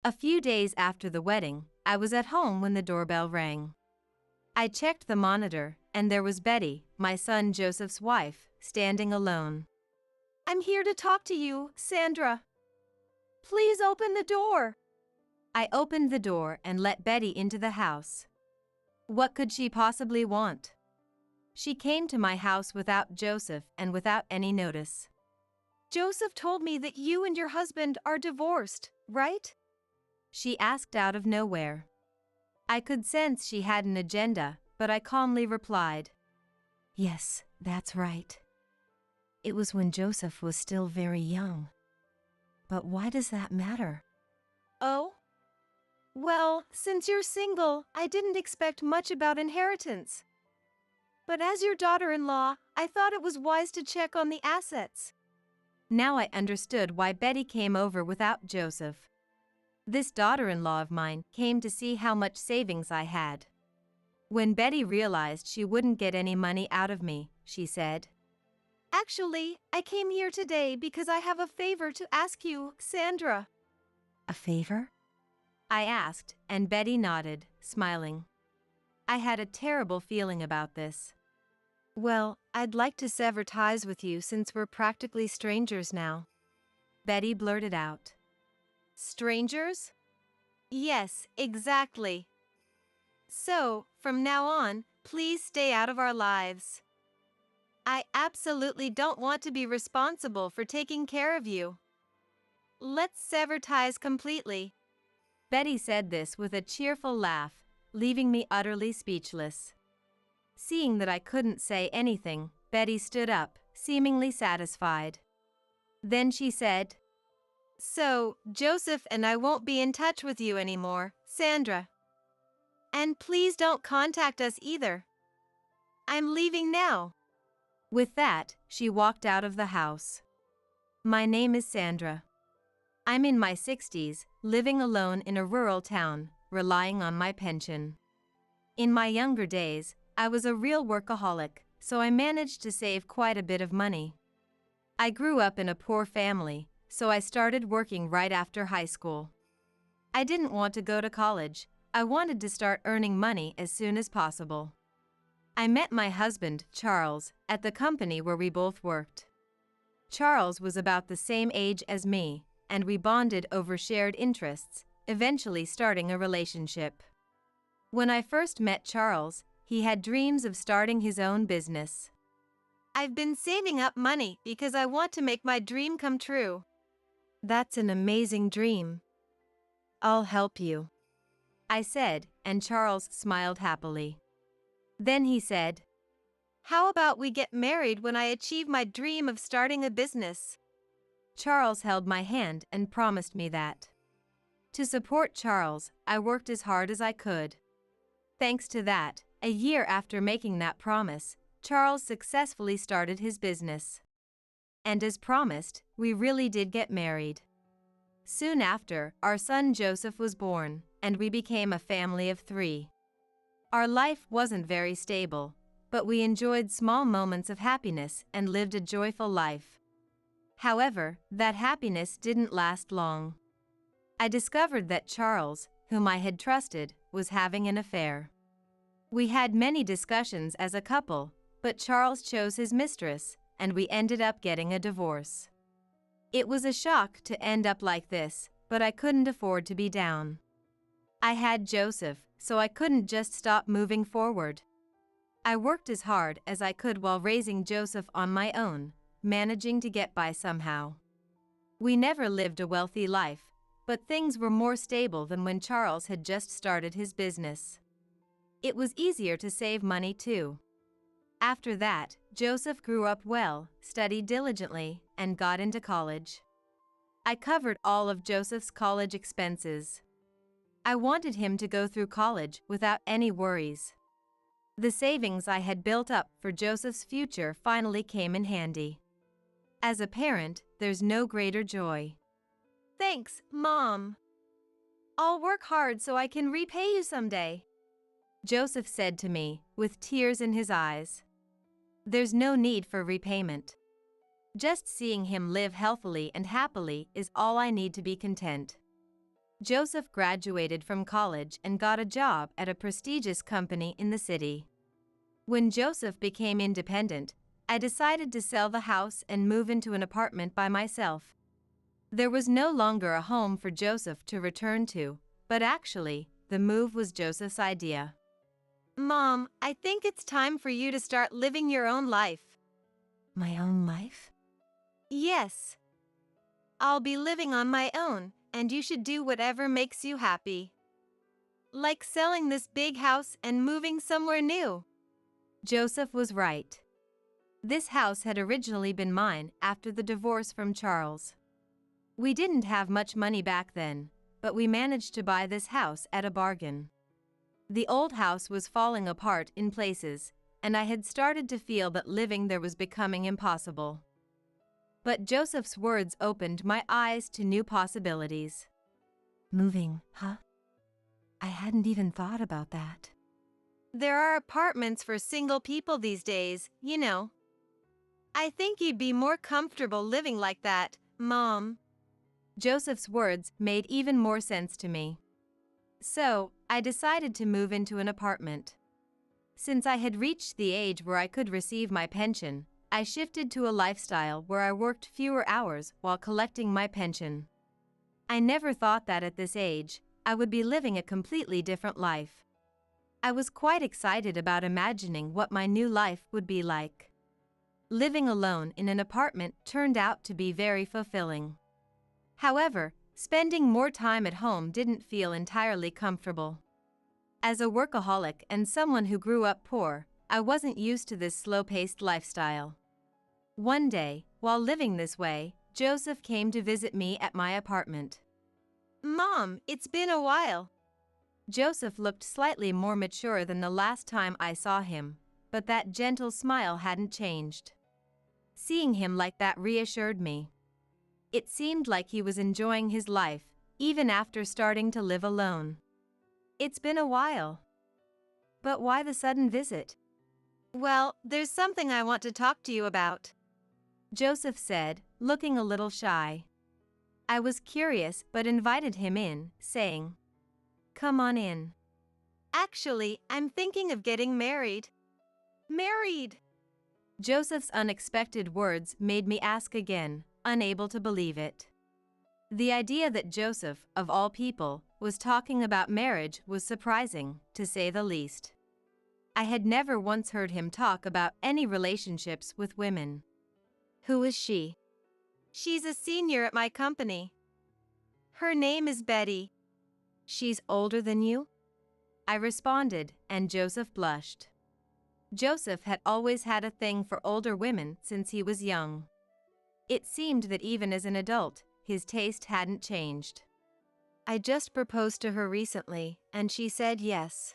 A few days after the wedding, I was at home when the doorbell rang. I checked the monitor, and there was Betty, my son Joseph's wife, standing alone. "I'm here to talk to you, Sandra. Please open the door." I opened the door and let Betty into the house. What could she possibly want? She came to my house without Joseph and without any notice. "Joseph told me that you and your husband are divorced, right?" She asked out of nowhere. I could sense she had an agenda, but I calmly replied, "Yes, that's right. It was when Joseph was still very young. But why does that matter?" "Oh? Well, since you're single, I didn't expect much about inheritance. But as your daughter-in-law, I thought it was wise to check on the assets." Now I understood why Betty came over without Joseph. This daughter-in-law of mine came to see how much savings I had. When Betty realized she wouldn't get any money out of me, she said, "Actually, I came here today because I have a favor to ask you, Sandra." "A favor?" I asked, and Betty nodded, smiling. I had a terrible feeling about this. "Well, I'd like to sever ties with you since we're practically strangers now," Betty blurted out. "Strangers?" "Yes, exactly. So, from now on, please stay out of our lives. I absolutely don't want to be responsible for taking care of you. Let's sever ties completely." Betty said this with a cheerful laugh, leaving me utterly speechless. Seeing that I couldn't say anything, Betty stood up, seemingly satisfied. Then she said, "So, Joseph and I won't be in touch with you anymore, Sandra. And please don't contact us either. I'm leaving now." With that, she walked out of the house. My name is Sandra. I'm in my 60s, living alone in a rural town, relying on my pension. In my younger days, I was a real workaholic, so I managed to save quite a bit of money. I grew up in a poor family, so I started working right after high school. I didn't want to go to college. I wanted to start earning money as soon as possible. I met my husband, Charles, at the company where we both worked. Charles was about the same age as me, and we bonded over shared interests, eventually starting a relationship. When I first met Charles, he had dreams of starting his own business. "I've been saving up money because I want to make my dream come true." "That's an amazing dream. I'll help you," I said, and Charles smiled happily. Then he said, "How about we get married when I achieve my dream of starting a business?" Charles held my hand and promised me that. To support Charles, I worked as hard as I could. Thanks to that, a year after making that promise, Charles successfully started his business. And as promised, we really did get married. Soon after, our son Joseph was born, and we became a family of 3. Our life wasn't very stable, but we enjoyed small moments of happiness and lived a joyful life. However, that happiness didn't last long. I discovered that Charles, whom I had trusted, was having an affair. We had many discussions as a couple, but Charles chose his mistress, and we ended up getting a divorce. It was a shock to end up like this, but I couldn't afford to be down. I had Joseph, so I couldn't just stop moving forward. I worked as hard as I could while raising Joseph on my own, managing to get by somehow. We never lived a wealthy life, but things were more stable than when Charles had just started his business. It was easier to save money too. After that, Joseph grew up well, studied diligently, and got into college. I covered all of Joseph's college expenses. I wanted him to go through college without any worries. The savings I had built up for Joseph's future finally came in handy. As a parent, there's no greater joy. "Thanks, Mom. I'll work hard so I can repay you someday," Joseph said to me, with tears in his eyes. There's no need for repayment. Just seeing him live healthily and happily is all I need to be content. Joseph graduated from college and got a job at a prestigious company in the city. When Joseph became independent, I decided to sell the house and move into an apartment by myself. There was no longer a home for Joseph to return to, but actually, the move was Joseph's idea. Mom, I think it's time for you to start living your own life. My own life? Yes. I'll be living on my own, and you should do whatever makes you happy. Like selling this big house and moving somewhere new. Joseph was right. This house had originally been mine after the divorce from Charles. We didn't have much money back then, but we managed to buy this house at a bargain. The old house was falling apart in places, and I had started to feel that living there was becoming impossible. But Joseph's words opened my eyes to new possibilities. Moving, huh? I hadn't even thought about that. There are apartments for single people these days, you know. I think you'd be more comfortable living like that, Mom. Joseph's words made even more sense to me. So, I decided to move into an apartment. Since I had reached the age where I could receive my pension, I shifted to a lifestyle where I worked fewer hours while collecting my pension. I never thought that at this age, I would be living a completely different life. I was quite excited about imagining what my new life would be like. Living alone in an apartment turned out to be very fulfilling. However, spending more time at home didn't feel entirely comfortable. As a workaholic and someone who grew up poor, I wasn't used to this slow-paced lifestyle. One day, while living this way, Joseph came to visit me at my apartment. Mom, it's been a while. Joseph looked slightly more mature than the last time I saw him, but that gentle smile hadn't changed. Seeing him like that reassured me. It seemed like he was enjoying his life, even after starting to live alone. It's been a while. But why the sudden visit? Well, there's something I want to talk to you about. Joseph said, looking a little shy. I was curious but invited him in, saying, "Come on in." Actually, I'm thinking of getting married. Married! Joseph's unexpected words made me ask again, unable to believe it. The idea that Joseph, of all people, was talking about marriage was surprising, to say the least. I had never once heard him talk about any relationships with women. Who is she? She's a senior at my company. Her name is Betty. She's older than you? I responded, and Joseph blushed. Joseph had always had a thing for older women since he was young. It seemed that even as an adult, his taste hadn't changed. I just proposed to her recently, and she said yes.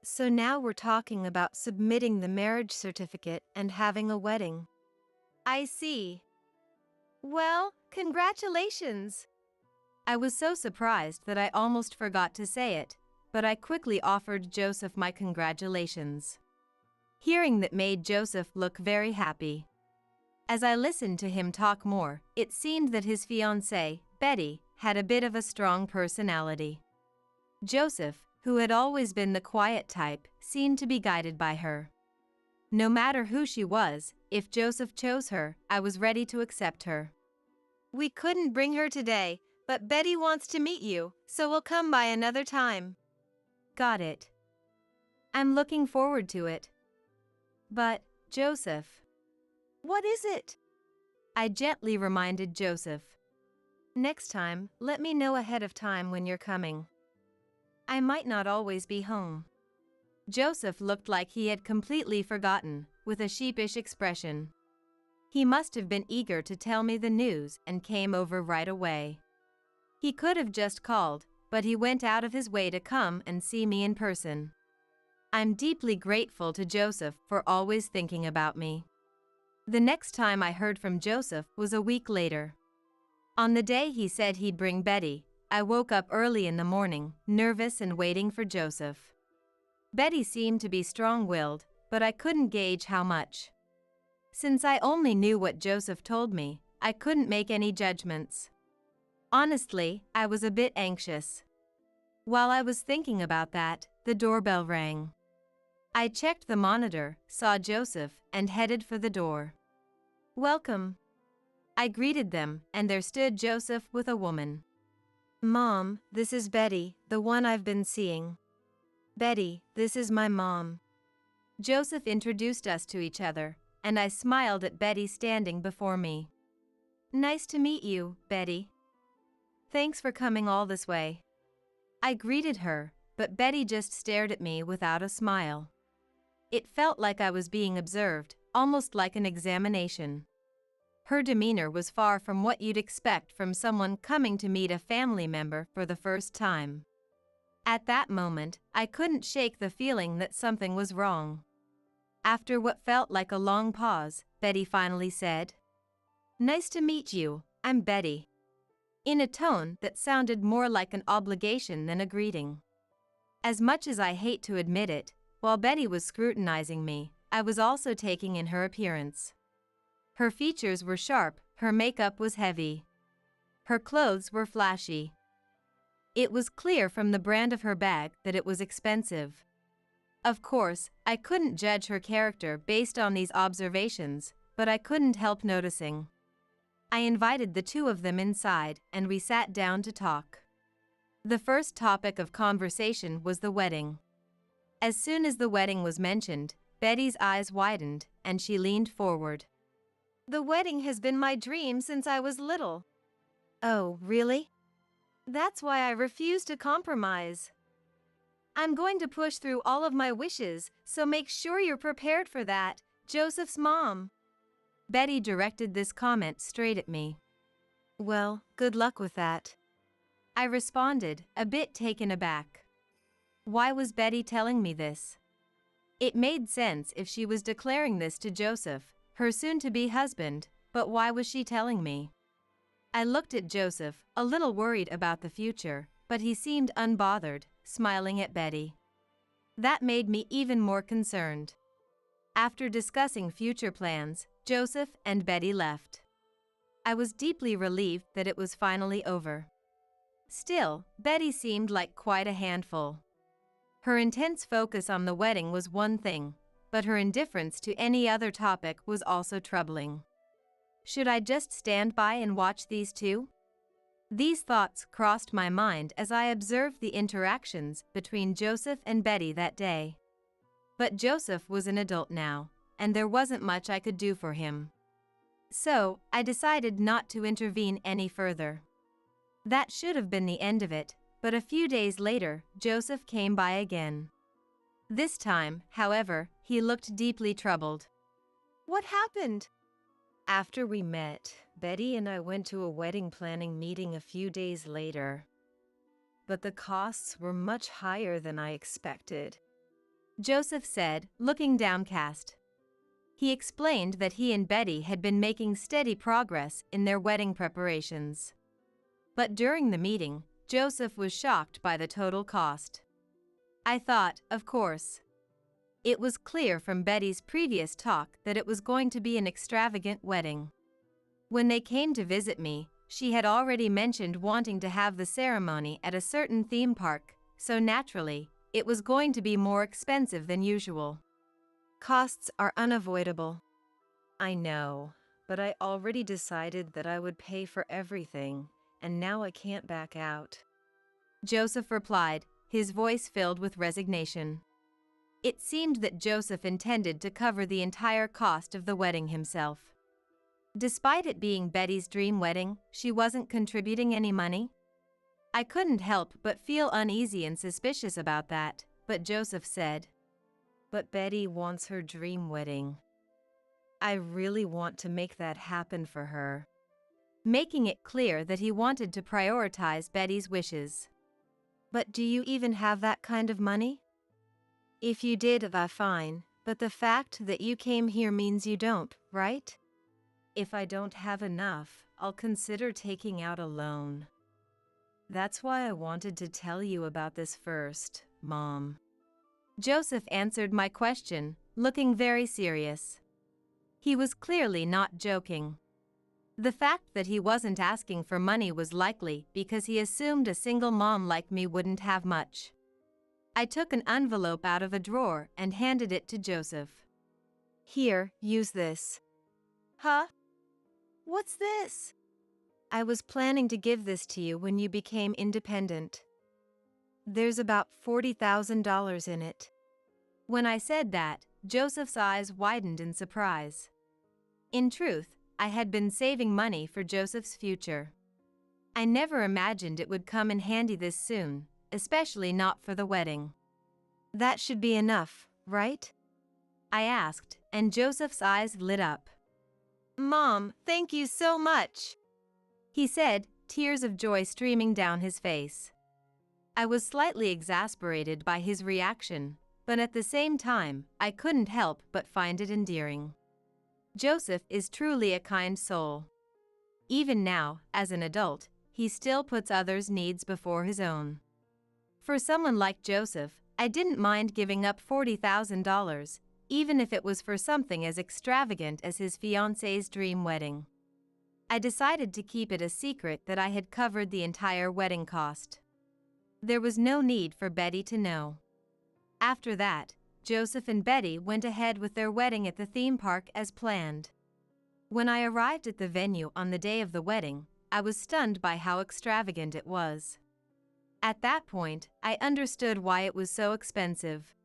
So now we're talking about submitting the marriage certificate and having a wedding. I see. Well, congratulations. I was so surprised that I almost forgot to say it, but I quickly offered Joseph my congratulations. Hearing that made Joseph look very happy. As I listened to him talk more, it seemed that his fiancée, Betty, had a bit of a strong personality. Joseph, who had always been the quiet type, seemed to be guided by her. No matter who she was, if Joseph chose her, I was ready to accept her. We couldn't bring her today, but Betty wants to meet you, so we'll come by another time. Got it. I'm looking forward to it. But, Joseph. What is it? I gently reminded Joseph. Next time, let me know ahead of time when you're coming. I might not always be home. Joseph looked like he had completely forgotten, with a sheepish expression. He must have been eager to tell me the news and came over right away. He could have just called, but he went out of his way to come and see me in person. I'm deeply grateful to Joseph for always thinking about me. The next time I heard from Joseph was a week later. On the day he said he'd bring Betty, I woke up early in the morning, nervous and waiting for Joseph. Betty seemed to be strong-willed, but I couldn't gauge how much. Since I only knew what Joseph told me, I couldn't make any judgments. Honestly, I was a bit anxious. While I was thinking about that, the doorbell rang. I checked the monitor, saw Joseph, and headed for the door. "Welcome." I greeted them, and there stood Joseph with a woman. Mom, this is Betty, the one I've been seeing. Betty, this is my mom. Joseph introduced us to each other, and I smiled at Betty standing before me. "Nice to meet you, Betty. Thanks for coming all this way." I greeted her, but Betty just stared at me without a smile. It felt like I was being observed, almost like an examination. Her demeanor was far from what you'd expect from someone coming to meet a family member for the first time. At that moment, I couldn't shake the feeling that something was wrong. After what felt like a long pause, Betty finally said, "Nice to meet you, I'm Betty," in a tone that sounded more like an obligation than a greeting. As much as I hate to admit it, while Betty was scrutinizing me, I was also taking in her appearance. Her features were sharp, her makeup was heavy. Her clothes were flashy. It was clear from the brand of her bag that it was expensive. Of course, I couldn't judge her character based on these observations, but I couldn't help noticing. I invited the two of them inside, and we sat down to talk. The first topic of conversation was the wedding. As soon as the wedding was mentioned, Betty's eyes widened, and she leaned forward. The wedding has been my dream since I was little. Oh, really? That's why I refuse to compromise. I'm going to push through all of my wishes, so make sure you're prepared for that, Joseph's mom. Betty directed this comment straight at me. Well, good luck with that. I responded, a bit taken aback. Why was Betty telling me this? It made sense if she was declaring this to Joseph, her soon-to-be husband, but why was she telling me? I looked at Joseph, a little worried about the future, but he seemed unbothered, smiling at Betty. That made me even more concerned. After discussing future plans, Joseph and Betty left. I was deeply relieved that it was finally over. Still, Betty seemed like quite a handful. Her intense focus on the wedding was one thing, but her indifference to any other topic was also troubling. Should I just stand by and watch these two? These thoughts crossed my mind as I observed the interactions between Joseph and Betty that day. But Joseph was an adult now, and there wasn't much I could do for him. So, I decided not to intervene any further. That should have been the end of it, but a few days later, Joseph came by again. This time, however, he looked deeply troubled. What happened? After we met, Betty and I went to a wedding planning meeting a few days later. But the costs were much higher than I expected, Joseph said, looking downcast. He explained that he and Betty had been making steady progress in their wedding preparations. But during the meeting, Joseph was shocked by the total cost. I thought, of course. It was clear from Betty's previous talk that it was going to be an extravagant wedding. When they came to visit me, she had already mentioned wanting to have the ceremony at a certain theme park, so naturally, it was going to be more expensive than usual. Costs are unavoidable. I know, but I already decided that I would pay for everything, and now I can't back out, Joseph replied, his voice filled with resignation. It seemed that Joseph intended to cover the entire cost of the wedding himself. Despite it being Betty's dream wedding, she wasn't contributing any money. I couldn't help but feel uneasy and suspicious about that, but Joseph said, "But Betty wants her dream wedding. I really want to make that happen for her," making it clear that he wanted to prioritize Betty's wishes. "But do you even have that kind of money? If you did, that's fine, but the fact that you came here means you don't, right? If I don't have enough, I'll consider taking out a loan. That's why I wanted to tell you about this first, Mom." Joseph answered my question, looking very serious. He was clearly not joking. The fact that he wasn't asking for money was likely because he assumed a single mom like me wouldn't have much. I took an envelope out of a drawer and handed it to Joseph. Here, use this. Huh? What's this? I was planning to give this to you when you became independent. There's about $40,000 in it. When I said that, Joseph's eyes widened in surprise. In truth, I had been saving money for Joseph's future. I never imagined it would come in handy this soon, especially not for the wedding. That should be enough, right? I asked, and Joseph's eyes lit up. Mom, thank you so much, he said, tears of joy streaming down his face. I was slightly exasperated by his reaction, but at the same time, I couldn't help but find it endearing. Joseph is truly a kind soul. Even now, as an adult, he still puts others' needs before his own. For someone like Joseph, I didn't mind giving up $40,000, even if it was for something as extravagant as his fiancée's dream wedding. I decided to keep it a secret that I had covered the entire wedding cost. There was no need for Betty to know. After that, Joseph and Betty went ahead with their wedding at the theme park as planned. When I arrived at the venue on the day of the wedding, I was stunned by how extravagant it was. At that point, I understood why it was so expensive.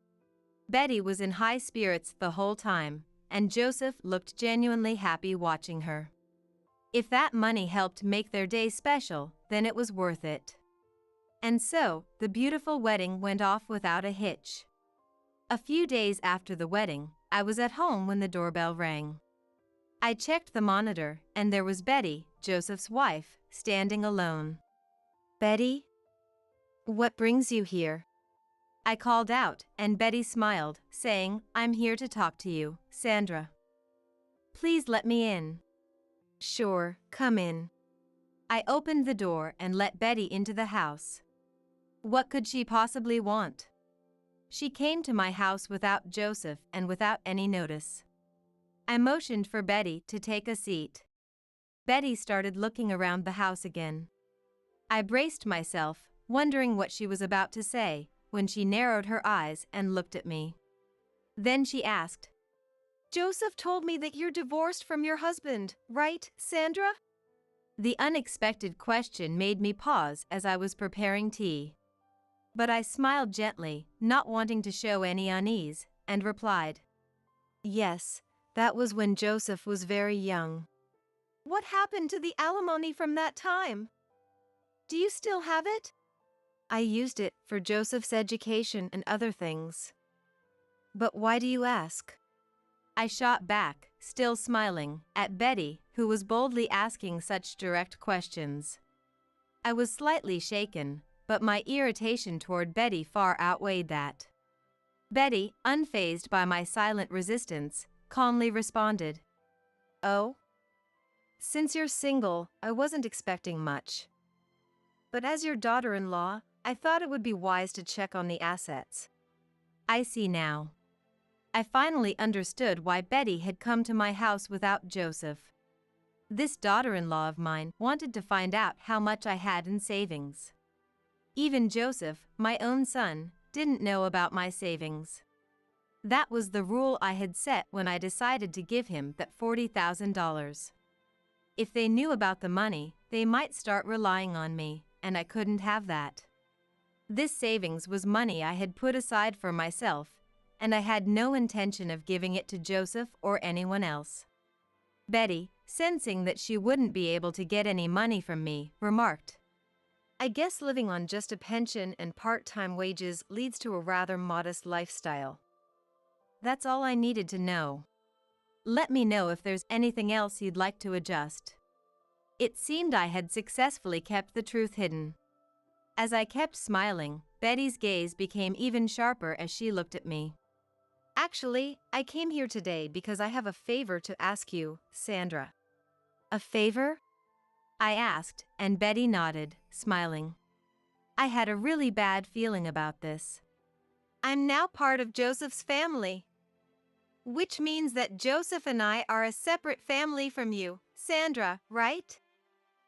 Betty was in high spirits the whole time, and Joseph looked genuinely happy watching her. If that money helped make their day special, then it was worth it. And so, the beautiful wedding went off without a hitch. A few days after the wedding, I was at home when the doorbell rang. I checked the monitor, and there was Betty, Joseph's wife, standing alone. Betty? What brings you here? I called out, and Betty smiled, saying, "I'm here to talk to you, Sandra. Please let me in." Sure, come in. I opened the door and let Betty into the house. What could she possibly want? She came to my house without Joseph and without any notice. I motioned for Betty to take a seat. Betty started looking around the house again. I braced myself, wondering what she was about to say, when she narrowed her eyes and looked at me. Then she asked, Joseph told me that you're divorced from your husband, right, Sandra? The unexpected question made me pause as I was preparing tea. But I smiled gently, not wanting to show any unease, and replied, Yes, that was when Joseph was very young. What happened to the alimony from that time? Do you still have it? I used it for Joseph's education and other things. But why do you ask? I shot back, still smiling, at Betty, who was boldly asking such direct questions. I was slightly shaken, but my irritation toward Betty far outweighed that. Betty, unfazed by my silent resistance, calmly responded, Oh? Since you're single, I wasn't expecting much. But as your daughter-in-law, I thought it would be wise to check on the assets. I see now. I finally understood why Betty had come to my house without Joseph. This daughter-in-law of mine wanted to find out how much I had in savings. Even Joseph, my own son, didn't know about my savings. That was the rule I had set when I decided to give him that $40,000. If they knew about the money, they might start relying on me, and I couldn't have that. This savings was money I had put aside for myself, and I had no intention of giving it to Joseph or anyone else. Betty, sensing that she wouldn't be able to get any money from me, remarked, I guess living on just a pension and part-time wages leads to a rather modest lifestyle. That's all I needed to know. Let me know if there's anything else you'd like to adjust. It seemed I had successfully kept the truth hidden. As I kept smiling, Betty's gaze became even sharper as she looked at me. Actually, I came here today because I have a favor to ask you, Sandra. A favor? I asked, and Betty nodded, smiling. I had a really bad feeling about this. I'm now part of Joseph's family. Which means that Joseph and I are a separate family from you, Sandra, right?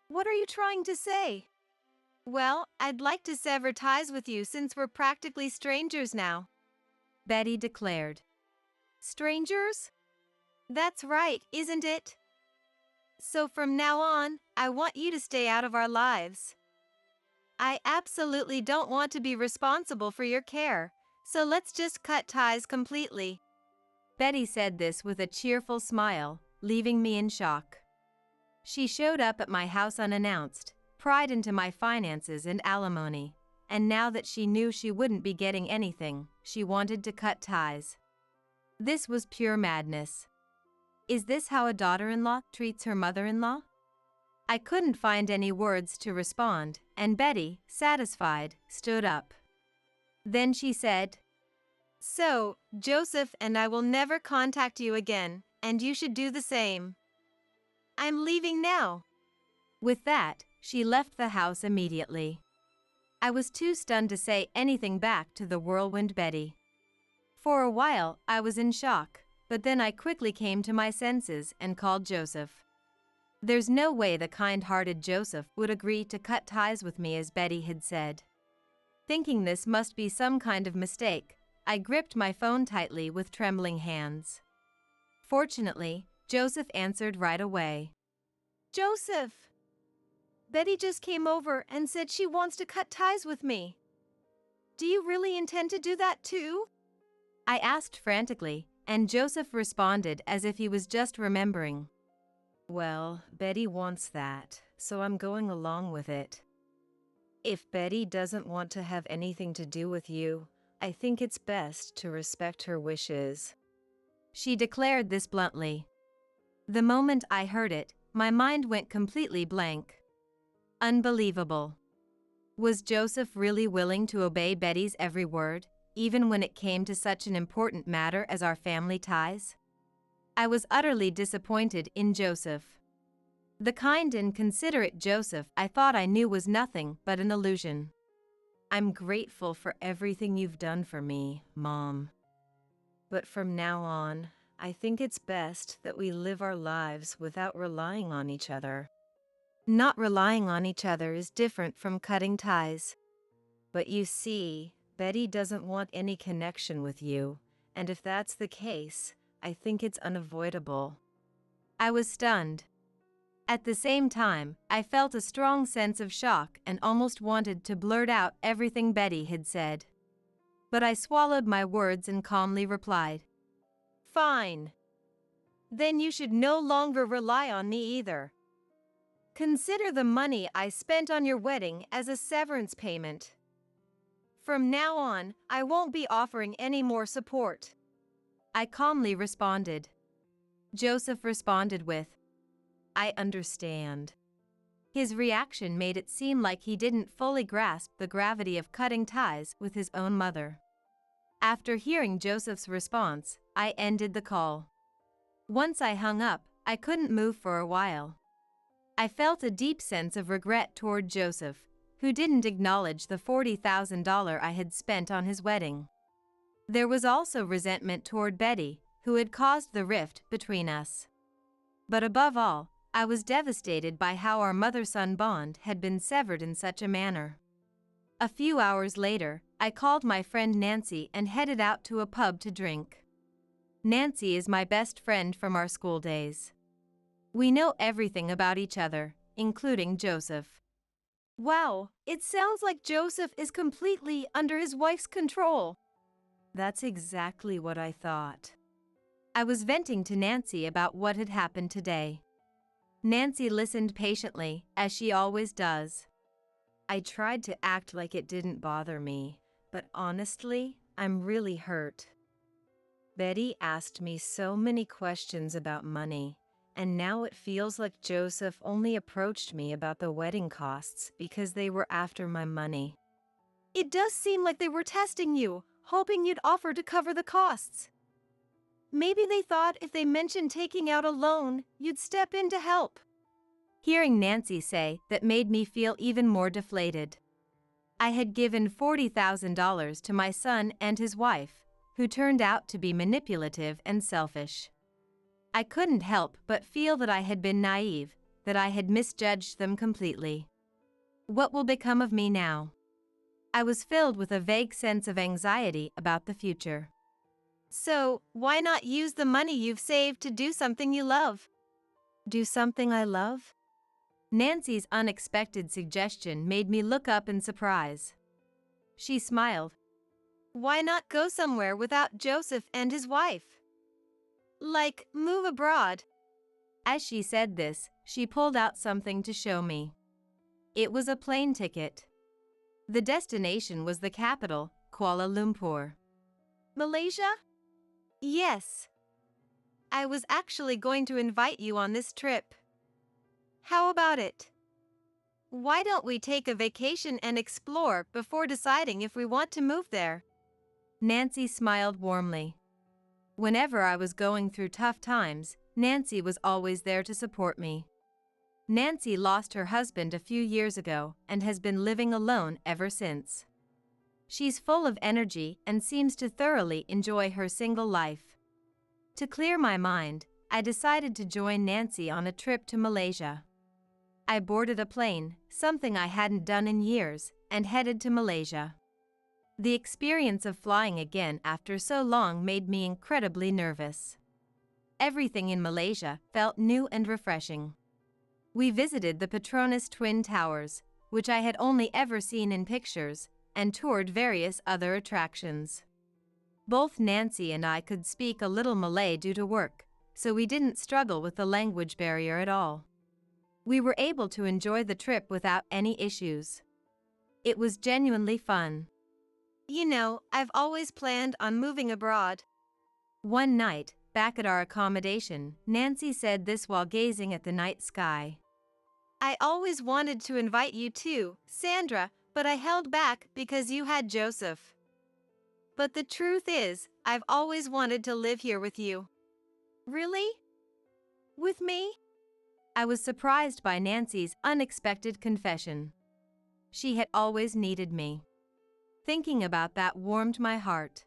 What are you trying to say? Well, I'd like to sever ties with you since we're practically strangers now, Betty declared. Strangers? That's right, isn't it? So from now on, I want you to stay out of our lives. I absolutely don't want to be responsible for your care, so let's just cut ties completely. Betty said this with a cheerful smile, leaving me in shock. She showed up at my house unannounced, pried into my finances and alimony, and now that she knew she wouldn't be getting anything, she wanted to cut ties. This was pure madness. Is this how a daughter-in-law treats her mother-in-law? I couldn't find any words to respond, and Betty, satisfied, stood up. Then she said, So, Joseph and I will never contact you again, and you should do the same. I'm leaving now. With that, she left the house immediately. I was too stunned to say anything back to the whirlwind Betty. For a while, I was in shock, but then I quickly came to my senses and called Joseph. There's no way the kind-hearted Joseph would agree to cut ties with me as Betty had said. Thinking this must be some kind of mistake, I gripped my phone tightly with trembling hands. Fortunately, Joseph answered right away. Joseph! Betty just came over and said she wants to cut ties with me. Do you really intend to do that too? I asked frantically, and Joseph responded as if he was just remembering. Well, Betty wants that, so I'm going along with it. If Betty doesn't want to have anything to do with you, I think it's best to respect her wishes. She declared this bluntly. The moment I heard it, my mind went completely blank. Unbelievable. Was Joseph really willing to obey Betty's every word, even when it came to such an important matter as our family ties? I was utterly disappointed in Joseph. The kind and considerate Joseph I thought I knew was nothing but an illusion. I'm grateful for everything you've done for me, Mom. But from now on, I think it's best that we live our lives without relying on each other. Not relying on each other is different from cutting ties. But you see, Betty doesn't want any connection with you, and if that's the case, I think it's unavoidable. I was stunned. At the same time, I felt a strong sense of shock and almost wanted to blurt out everything Betty had said. But I swallowed my words and calmly replied, Fine. Then you should no longer rely on me either. Consider the money I spent on your wedding as a severance payment. From now on, I won't be offering any more support. I calmly responded. Joseph responded with, I understand. His reaction made it seem like he didn't fully grasp the gravity of cutting ties with his own mother. After hearing Joseph's response, I ended the call. Once I hung up, I couldn't move for a while. I felt a deep sense of regret toward Joseph, who didn't acknowledge the $40,000 I had spent on his wedding. There was also resentment toward Betty, who had caused the rift between us. But above all, I was devastated by how our mother-son bond had been severed in such a manner. A few hours later, I called my friend Nancy and headed out to a pub to drink. Nancy is my best friend from our school days. We know everything about each other, including Joseph. Wow, it sounds like Joseph is completely under his wife's control. That's exactly what I thought. I was venting to Nancy about what had happened today. Nancy listened patiently, as she always does. I tried to act like it didn't bother me, but honestly, I'm really hurt. Betty asked me so many questions about money, and now it feels like Joseph only approached me about the wedding costs because they were after my money. It does seem like they were testing you, hoping you'd offer to cover the costs. Maybe they thought if they mentioned taking out a loan, you'd step in to help. Hearing Nancy say that made me feel even more deflated. I had given $40,000 to my son and his wife, who turned out to be manipulative and selfish. I couldn't help but feel that I had been naive, that I had misjudged them completely. What will become of me now? I was filled with a vague sense of anxiety about the future. So, why not use the money you've saved to do something you love? Do something I love? Nancy's unexpected suggestion made me look up in surprise. She smiled. Why not go somewhere without Joseph and his wife? Like, move abroad. As she said this, she pulled out something to show me. It was a plane ticket. The destination was the capital, Kuala Lumpur. Malaysia? Yes. I was actually going to invite you on this trip. How about it? Why don't we take a vacation and explore before deciding if we want to move there? Nancy smiled warmly. Whenever I was going through tough times, Nancy was always there to support me. Nancy lost her husband a few years ago and has been living alone ever since. She's full of energy and seems to thoroughly enjoy her single life. To clear my mind, I decided to join Nancy on a trip to Malaysia. I boarded a plane, something I hadn't done in years, and headed to Malaysia. The experience of flying again after so long made me incredibly nervous. Everything in Malaysia felt new and refreshing. We visited the Petronas Twin Towers, which I had only ever seen in pictures, and toured various other attractions. Both Nancy and I could speak a little Malay due to work, so we didn't struggle with the language barrier at all. We were able to enjoy the trip without any issues. It was genuinely fun. You know, I've always planned on moving abroad. One night, back at our accommodation, Nancy said this while gazing at the night sky. I always wanted to invite you too, Sandra, but I held back because you had Joseph. But the truth is, I've always wanted to live here with you. Really? With me? I was surprised by Nancy's unexpected confession. She had always needed me. Thinking about that warmed my heart.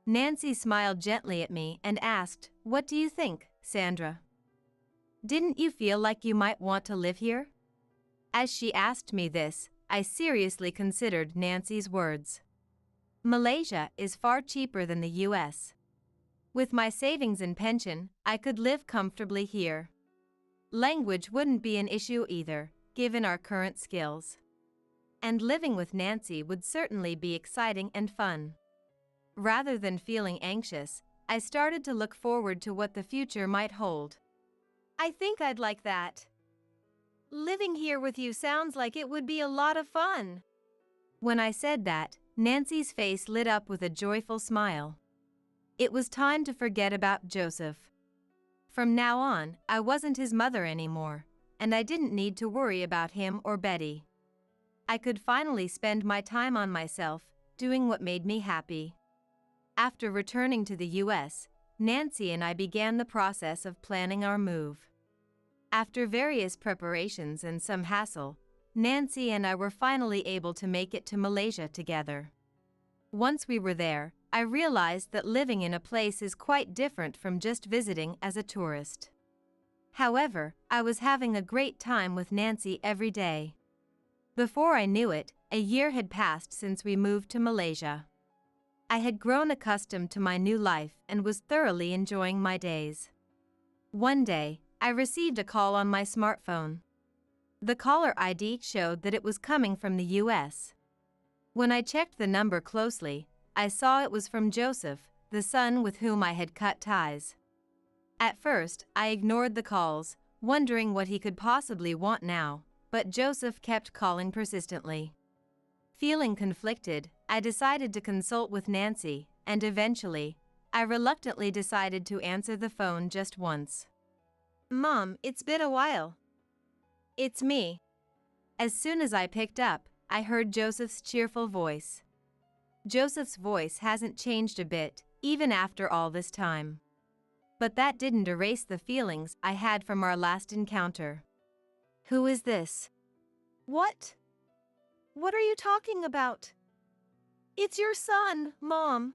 Nancy smiled gently at me and asked, "What do you think, Sandra? Didn't you feel like you might want to live here?" As she asked me this, I seriously considered Nancy's words. Malaysia is far cheaper than the US. With my savings and pension, I could live comfortably here. Language wouldn't be an issue either, given our current skills. And living with Nancy would certainly be exciting and fun. Rather than feeling anxious, I started to look forward to what the future might hold. I think I'd like that. Living here with you sounds like it would be a lot of fun. When I said that, Nancy's face lit up with a joyful smile. It was time to forget about Joseph. From now on, I wasn't his mother anymore, and I didn't need to worry about him or Betty. I could finally spend my time on myself, doing what made me happy. After returning to the US, Nancy and I began the process of planning our move. After various preparations and some hassle, Nancy and I were finally able to make it to Malaysia together. Once we were there, I realized that living in a place is quite different from just visiting as a tourist. However, I was having a great time with Nancy every day. Before I knew it, a year had passed since we moved to Malaysia. I had grown accustomed to my new life and was thoroughly enjoying my days. One day, I received a call on my smartphone. The caller ID showed that it was coming from the US. When I checked the number closely, I saw it was from Joseph, the son with whom I had cut ties. At first, I ignored the calls, wondering what he could possibly want now, but Joseph kept calling persistently. Feeling conflicted, I decided to consult with Nancy, and eventually, I reluctantly decided to answer the phone just once. Mom, it's been a while. It's me. As soon as I picked up, I heard Joseph's cheerful voice. Joseph's voice hasn't changed a bit, even after all this time. But that didn't erase the feelings I had from our last encounter. Who is this? What? What are you talking about? It's your son, Mom.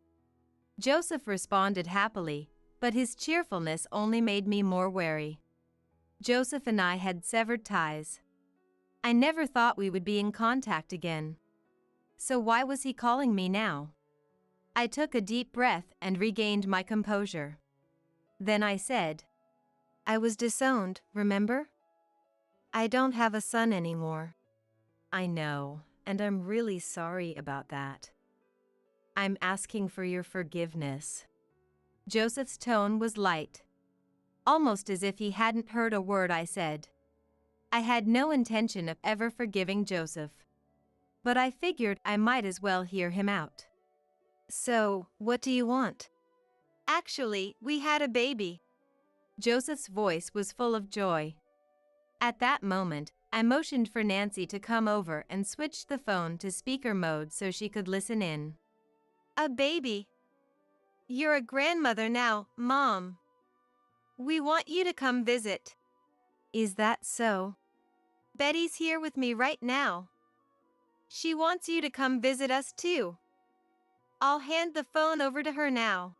Joseph responded happily, but his cheerfulness only made me more wary. Joseph and I had severed ties. I never thought we would be in contact again. So why was he calling me now? I took a deep breath and regained my composure. Then I said, I was disowned, remember? I don't have a son anymore. I know, and I'm really sorry about that. I'm asking for your forgiveness. Joseph's tone was light, almost as if he hadn't heard a word I said. I had no intention of ever forgiving Joseph, but I figured I might as well hear him out. So, what do you want? Actually, we had a baby. Joseph's voice was full of joy. At that moment, I motioned for Nancy to come over and switched the phone to speaker mode so she could listen in. A baby? You're a grandmother now, Mom. We want you to come visit. Is that so? Betty's here with me right now. She wants you to come visit us too. I'll hand the phone over to her now.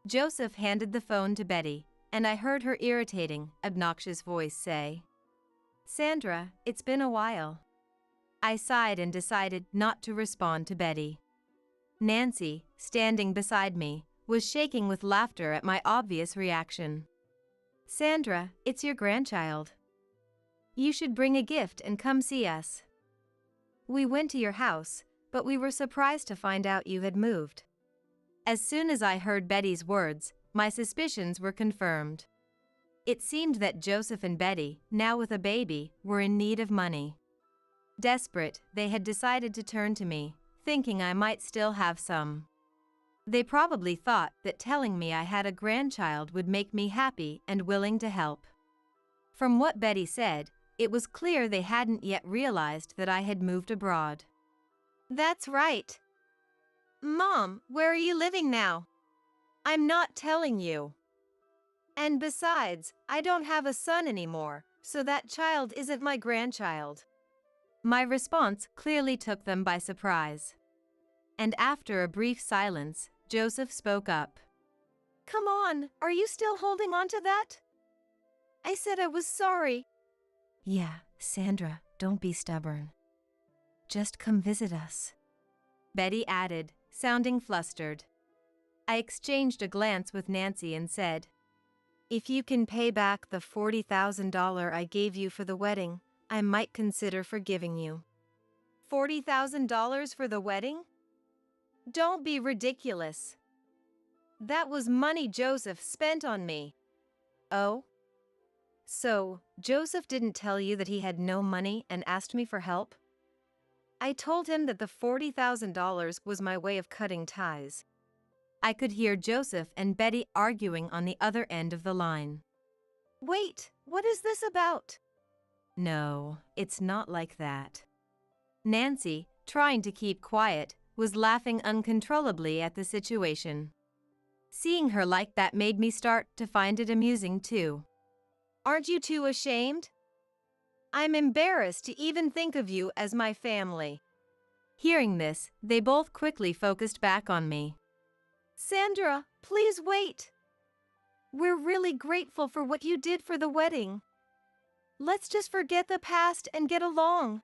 Joseph handed the phone to Betty, and I heard her irritating, obnoxious voice say, Sandra, it's been a while. I sighed and decided not to respond to Betty. Nancy, standing beside me, was shaking with laughter at my obvious reaction. Sandra, it's your grandchild. You should bring a gift and come see us. We went to your house, but we were surprised to find out you had moved. As soon as I heard Betty's words, my suspicions were confirmed. It seemed that Joseph and Betty, now with a baby, were in need of money. Desperate, they had decided to turn to me, thinking I might still have some. They probably thought that telling me I had a grandchild would make me happy and willing to help. From what Betty said, it was clear they hadn't yet realized that I had moved abroad. That's right. Mom, where are you living now? I'm not telling you. And besides, I don't have a son anymore, so that child isn't my grandchild. My response clearly took them by surprise. And after a brief silence, Joseph spoke up. Come on, are you still holding on to that? I said I was sorry. Yeah, Sandra, don't be stubborn. Just come visit us. Betty added, sounding flustered. I exchanged a glance with Nancy and said, If you can pay back the $40,000 I gave you for the wedding, I might consider forgiving you. $40,000 for the wedding? Don't be ridiculous. That was money Joseph spent on me. Oh? So, Joseph didn't tell you that he had no money and asked me for help? I told him that the $40,000 was my way of cutting ties. I could hear Joseph and Betty arguing on the other end of the line. Wait, what is this about? No, it's not like that. Nancy, trying to keep quiet, was laughing uncontrollably at the situation. Seeing her like that made me start to find it amusing too. Aren't you too ashamed? I'm embarrassed to even think of you as my family. Hearing this, they both quickly focused back on me. Sandra, please wait. We're really grateful for what you did for the wedding. Let's just forget the past and get along.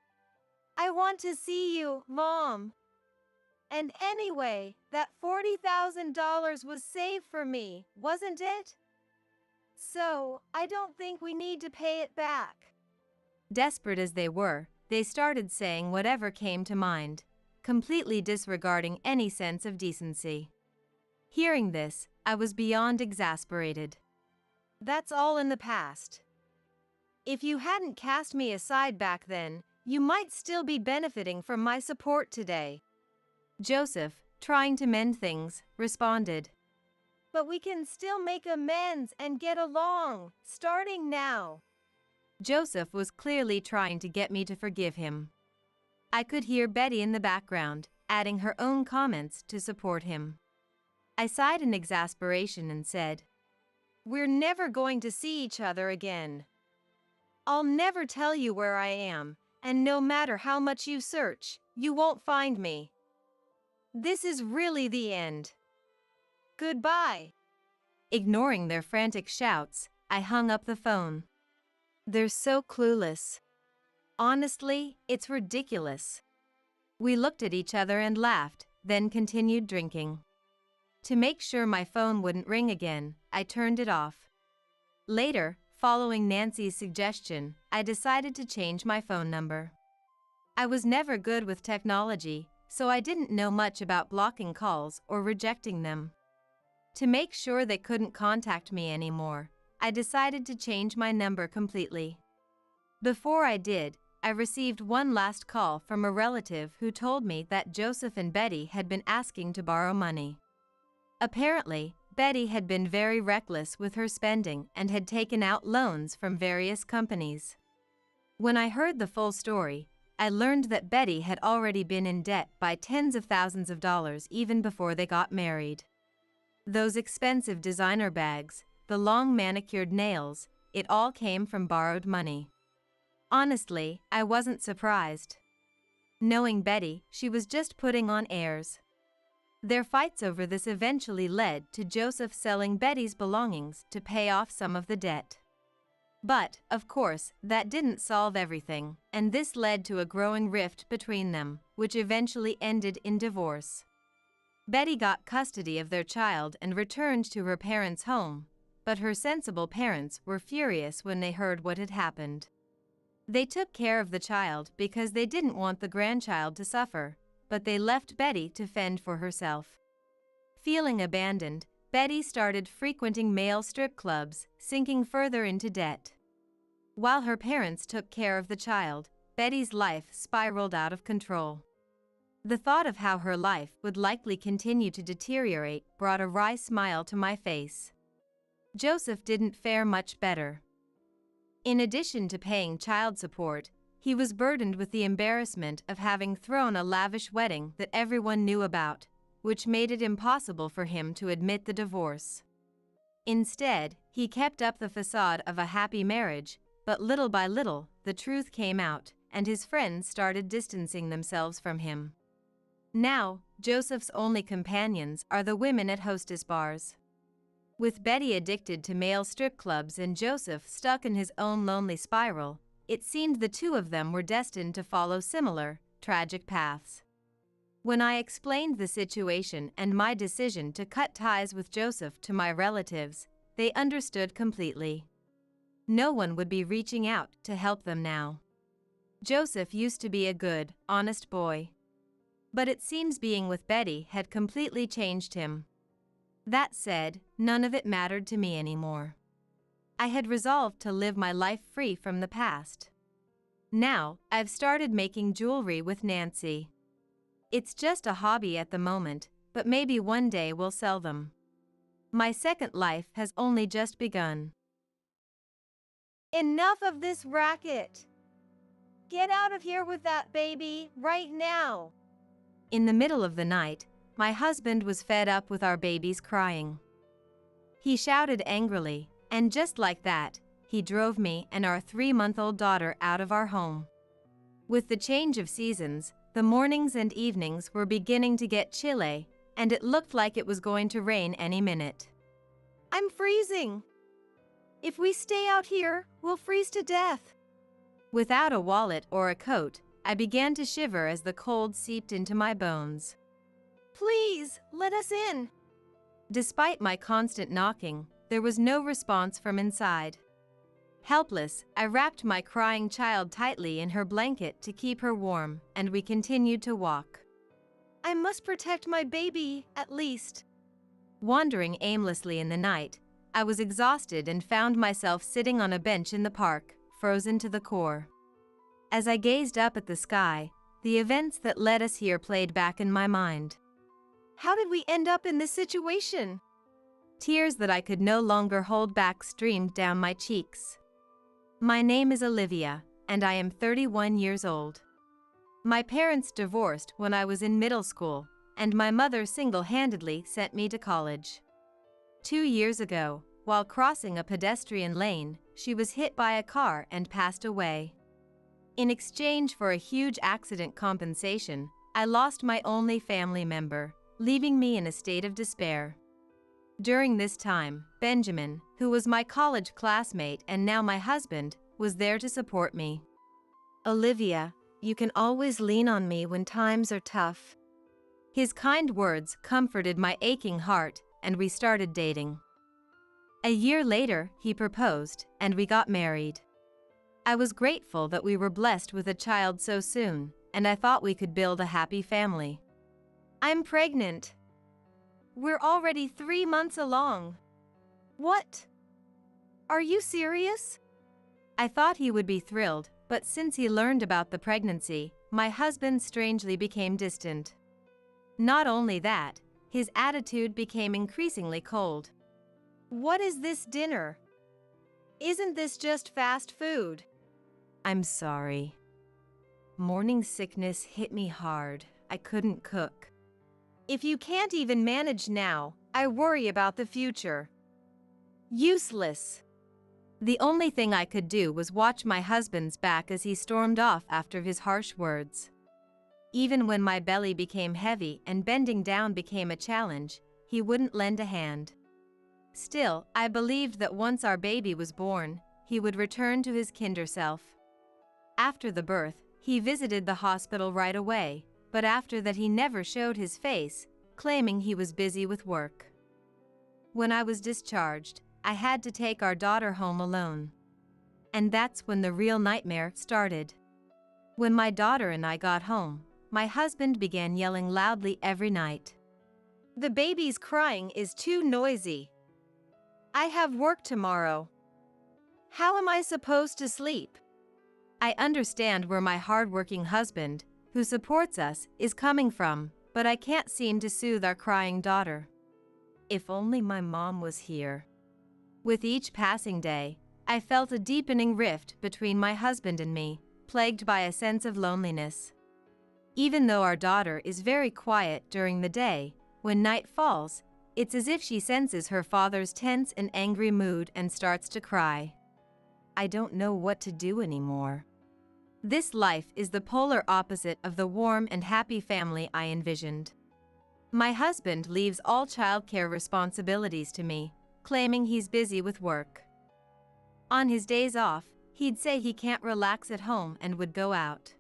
I want to see you, Mom. And anyway, that $40,000 was saved for me, wasn't it? So, I don't think we need to pay it back. Desperate as they were, they started saying whatever came to mind, completely disregarding any sense of decency. Hearing this, I was beyond exasperated. That's all in the past. If you hadn't cast me aside back then, you might still be benefiting from my support today. Joseph, trying to mend things, responded. But we can still make amends and get along, starting now. Joseph was clearly trying to get me to forgive him. I could hear Betty in the background, adding her own comments to support him. I sighed in exasperation and said, We're never going to see each other again. I'll never tell you where I am, and no matter how much you search, you won't find me. This is really the end. Goodbye. Ignoring their frantic shouts, I hung up the phone. They're so clueless. Honestly, it's ridiculous. We looked at each other and laughed, then continued drinking. To make sure my phone wouldn't ring again, I turned it off. Later, following Nancy's suggestion, I decided to change my phone number. I was never good with technology, so I didn't know much about blocking calls or rejecting them. To make sure they couldn't contact me anymore, I decided to change my number completely. Before I did, I received one last call from a relative who told me that Joseph and Betty had been asking to borrow money. Apparently, Betty had been very reckless with her spending and had taken out loans from various companies. When I heard the full story, I learned that Betty had already been in debt by tens of thousands of dollars even before they got married. Those expensive designer bags, the long manicured nails, it all came from borrowed money. Honestly, I wasn't surprised. Knowing Betty, she was just putting on airs. Their fights over this eventually led to Joseph selling Betty's belongings to pay off some of the debt. But, of course, that didn't solve everything, and this led to a growing rift between them, which eventually ended in divorce. Betty got custody of their child and returned to her parents' home, but her sensible parents were furious when they heard what had happened. They took care of the child because they didn't want the grandchild to suffer, but they left Betty to fend for herself. Feeling abandoned, Betty started frequenting male strip clubs, sinking further into debt. While her parents took care of the child, Betty's life spiraled out of control. The thought of how her life would likely continue to deteriorate brought a wry smile to my face. Joseph didn't fare much better. In addition to paying child support, he was burdened with the embarrassment of having thrown a lavish wedding that everyone knew about, which made it impossible for him to admit the divorce. Instead, he kept up the facade of a happy marriage, but little by little, the truth came out, and his friends started distancing themselves from him. Now, Joseph's only companions are the women at hostess bars. With Betty addicted to male strip clubs and Joseph stuck in his own lonely spiral, it seemed the two of them were destined to follow similar, tragic paths. When I explained the situation and my decision to cut ties with Joseph to my relatives, they understood completely. No one would be reaching out to help them now. Joseph used to be a good, honest boy. But it seems being with Betty had completely changed him. That said, none of it mattered to me anymore. I had resolved to live my life free from the past. Now, I've started making jewelry with Nancy. It's just a hobby at the moment, but maybe one day we'll sell them. My second life has only just begun. Enough of this racket. Get out of here with that baby right now. In the middle of the night, my husband was fed up with our babies crying. He shouted angrily, and just like that, he drove me and our 3-month-old daughter out of our home. With the change of seasons, the mornings and evenings were beginning to get chilly, and it looked like it was going to rain any minute. I'm freezing. If we stay out here, we'll freeze to death. Without a wallet or a coat, I began to shiver as the cold seeped into my bones. Please, let us in. Despite my constant knocking, there was no response from inside. Helpless, I wrapped my crying child tightly in her blanket to keep her warm, and we continued to walk. I must protect my baby, at least. Wandering aimlessly in the night, I was exhausted and found myself sitting on a bench in the park, frozen to the core. As I gazed up at the sky, the events that led us here played back in my mind. How did we end up in this situation? Tears that I could no longer hold back streamed down my cheeks. My name is Olivia, and I am 31 years old. My parents divorced when I was in middle school, and my mother single-handedly sent me to college. 2 years ago, while crossing a pedestrian lane, she was hit by a car and passed away. In exchange for a huge accident compensation, I lost my only family member, leaving me in a state of despair. During this time, Benjamin, who was my college classmate and now my husband, was there to support me. Olivia, you can always lean on me when times are tough. His kind words comforted my aching heart, and we started dating. A year later, he proposed, and we got married. I was grateful that we were blessed with a child so soon, and I thought we could build a happy family. I'm pregnant. We're already 3 months along. What? Are you serious? I thought he would be thrilled, but since he learned about the pregnancy, my husband strangely became distant. Not only that, his attitude became increasingly cold. What is this dinner? Isn't this just fast food? I'm sorry. Morning sickness hit me hard. I couldn't cook. If you can't even manage now, I worry about the future. Useless. The only thing I could do was watch my husband's back as he stormed off after his harsh words. Even when my belly became heavy and bending down became a challenge, he wouldn't lend a hand. Still, I believed that once our baby was born, he would return to his kinder self. After the birth, he visited the hospital right away, but after that he never showed his face, claiming he was busy with work. When I was discharged, I had to take our daughter home alone. And that's when the real nightmare started. When my daughter and I got home, my husband began yelling loudly every night. The baby's crying is too noisy. I have work tomorrow. How am I supposed to sleep? I understand where my hardworking husband, who supports us, is coming from, but I can't seem to soothe our crying daughter. If only my mom was here. With each passing day, I felt a deepening rift between my husband and me, plagued by a sense of loneliness. Even though our daughter is very quiet during the day, when night falls, it's as if she senses her father's tense and angry mood and starts to cry. I don't know what to do anymore. This life is the polar opposite of the warm and happy family I envisioned. My husband leaves all childcare responsibilities to me, claiming he's busy with work. On his days off, he'd say he can't relax at home and would go out.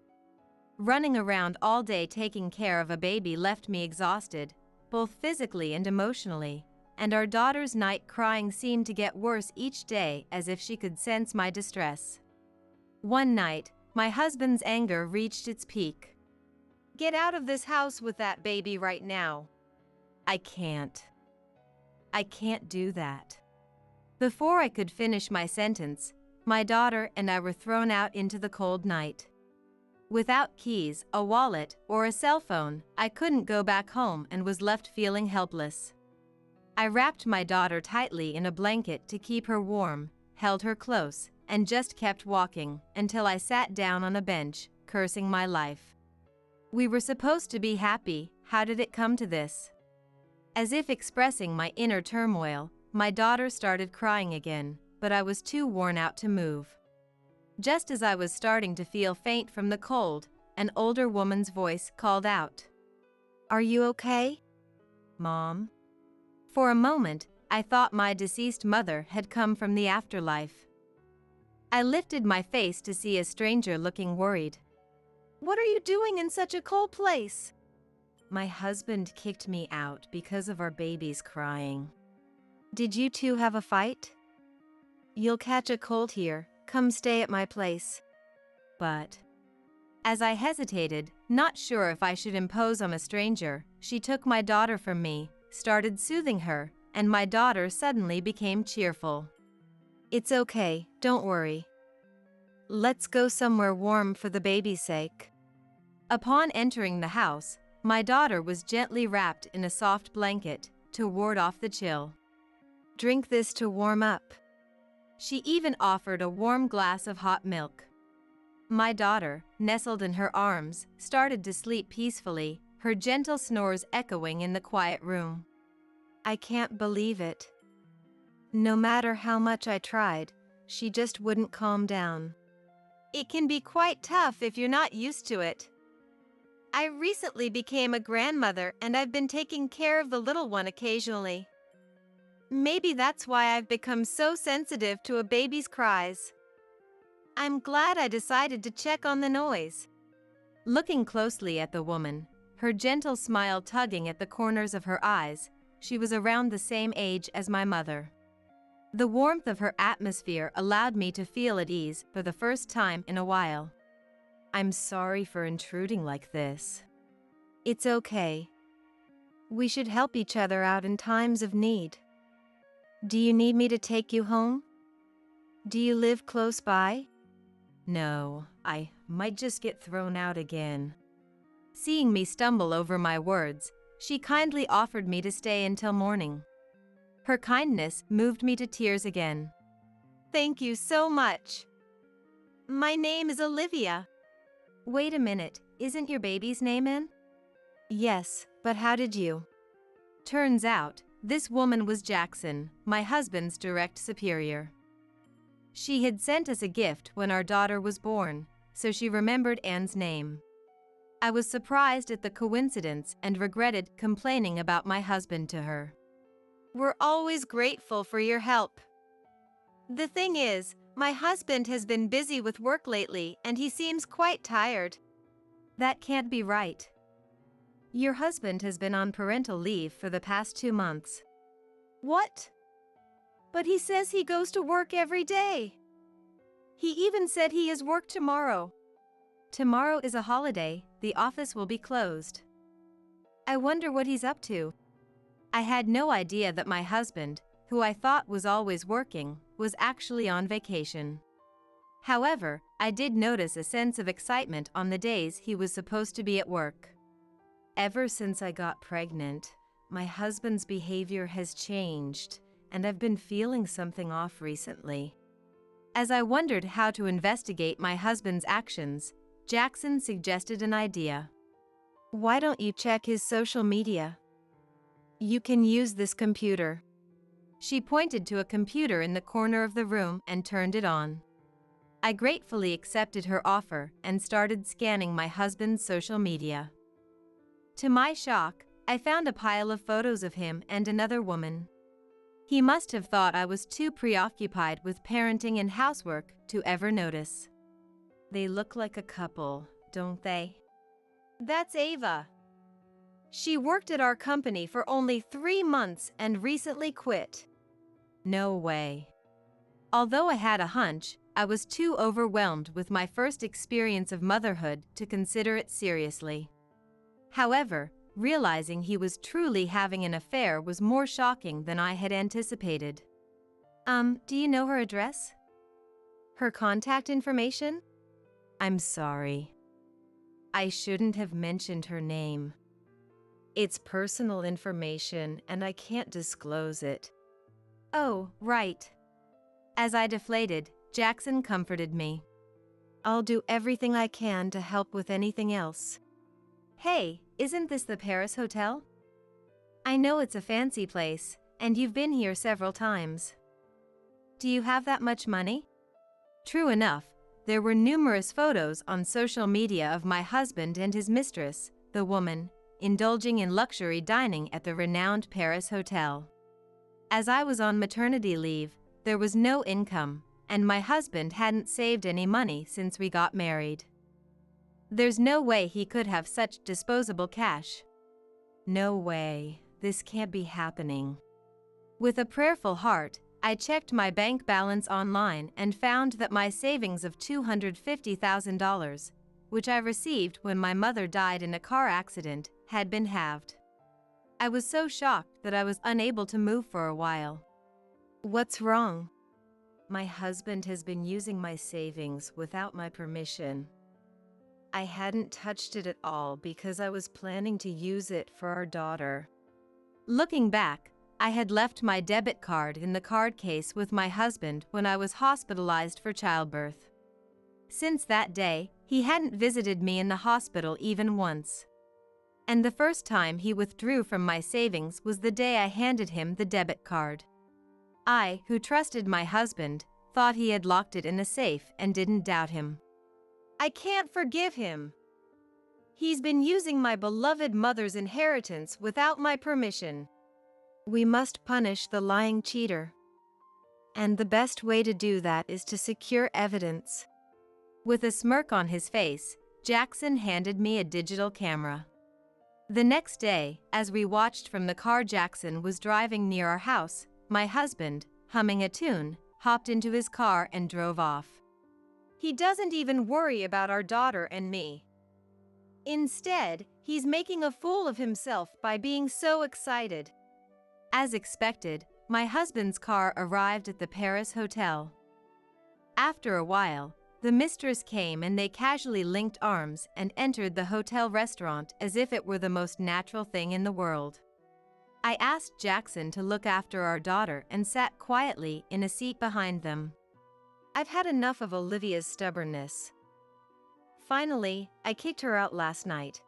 Running around all day taking care of a baby left me exhausted, both physically and emotionally, and our daughter's night crying seemed to get worse each day as if she could sense my distress. One night, my husband's anger reached its peak. Get out of this house with that baby right now. I can't do that. Before I could finish my sentence, my daughter and I were thrown out into the cold night. Without keys, a wallet, or a cell phone, I couldn't go back home and was left feeling helpless. I wrapped my daughter tightly in a blanket to keep her warm, held her close, and just kept walking until I sat down on a bench, cursing my life. We were supposed to be happy, how did it come to this? As if expressing my inner turmoil, my daughter started crying again, but I was too worn out to move. Just as I was starting to feel faint from the cold, an older woman's voice called out. Are you okay? Mom? For a moment, I thought my deceased mother had come from the afterlife. I lifted my face to see a stranger looking worried. What are you doing in such a cold place? My husband kicked me out because of our baby's crying. Did you two have a fight? You'll catch a cold here. Come stay at my place. But as I hesitated, not sure if I should impose on a stranger, she took my daughter from me, started soothing her, and my daughter suddenly became cheerful. It's okay, don't worry. Let's go somewhere warm for the baby's sake. Upon entering the house, my daughter was gently wrapped in a soft blanket to ward off the chill. Drink this to warm up. She even offered a warm glass of hot milk. My daughter, nestled in her arms, started to sleep peacefully, her gentle snores echoing in the quiet room. I can't believe it. No matter how much I tried, she just wouldn't calm down. It can be quite tough if you're not used to it. I recently became a grandmother and I've been taking care of the little one occasionally. Maybe that's why I've become so sensitive to a baby's cries. I'm glad I decided to check on the noise. Looking closely at the woman, her gentle smile tugging at the corners of her eyes, she was around the same age as my mother. The warmth of her atmosphere allowed me to feel at ease for the first time in a while. I'm sorry for intruding like this. It's okay. We should help each other out in times of need. Do you need me to take you home? Do you live close by? No, I might just get thrown out again. Seeing me stumble over my words, she kindly offered me to stay until morning. Her kindness moved me to tears again. Thank you so much. My name is Olivia. Wait a minute, isn't your baby's name in? Yes, but how did you? Turns out, this woman was Jackson, my husband's direct superior. She had sent us a gift when our daughter was born, so she remembered Anne's name. I was surprised at the coincidence and regretted complaining about my husband to her. We're always grateful for your help. The thing is, my husband has been busy with work lately and he seems quite tired. That can't be right. Your husband has been on parental leave for the past 2 months. What? But he says he goes to work every day. He even said he has work tomorrow. Tomorrow is a holiday, the office will be closed. I wonder what he's up to. I had no idea that my husband, who I thought was always working, was actually on vacation. However, I did notice a sense of excitement on the days he was supposed to be at work. Ever since I got pregnant, my husband's behavior has changed, and I've been feeling something off recently. As I wondered how to investigate my husband's actions, Jackson suggested an idea. Why don't you check his social media? You can use this computer. She pointed to a computer in the corner of the room and turned it on. I gratefully accepted her offer and started scanning my husband's social media. To my shock, I found a pile of photos of him and another woman. He must have thought I was too preoccupied with parenting and housework to ever notice. They look like a couple, don't they? That's Ava. She worked at our company for only 3 months and recently quit. No way. Although I had a hunch, I was too overwhelmed with my first experience of motherhood to consider it seriously. However, realizing he was truly having an affair was more shocking than I had anticipated. Do you know her address? Her contact information? I'm sorry. I shouldn't have mentioned her name. It's personal information and I can't disclose it. Oh, right. As I deflated, Jackson comforted me. I'll do everything I can to help with anything else. Hey, isn't this the Paris Hotel? I know it's a fancy place, and you've been here several times. Do you have that much money? True enough, there were numerous photos on social media of my husband and his mistress, the woman, indulging in luxury dining at the renowned Paris Hotel. As I was on maternity leave, there was no income, and my husband hadn't saved any money since we got married. There's no way he could have such disposable cash. No way, this can't be happening. With a prayerful heart, I checked my bank balance online and found that my savings of $250,000, which I received when my mother died in a car accident, had been halved. I was so shocked that I was unable to move for a while. What's wrong? My husband has been using my savings without my permission. I hadn't touched it at all because I was planning to use it for our daughter. Looking back, I had left my debit card in the card case with my husband when I was hospitalized for childbirth. Since that day, he hadn't visited me in the hospital even once. And the first time he withdrew from my savings was the day I handed him the debit card. I, who trusted my husband, thought he had locked it in a safe and didn't doubt him. I can't forgive him. He's been using my beloved mother's inheritance without my permission. We must punish the lying cheater. And the best way to do that is to secure evidence. With a smirk on his face, Jackson handed me a digital camera. The next day, as we watched from the car Jackson was driving near our house, my husband, humming a tune, hopped into his car and drove off. He doesn't even worry about our daughter and me. Instead, he's making a fool of himself by being so excited. As expected, my husband's car arrived at the Paris hotel. After a while, the mistress came and they casually linked arms and entered the hotel restaurant as if it were the most natural thing in the world. I asked Jackson to look after our daughter and sat quietly in a seat behind them. I've had enough of Olivia's stubbornness. Finally, I kicked her out last night.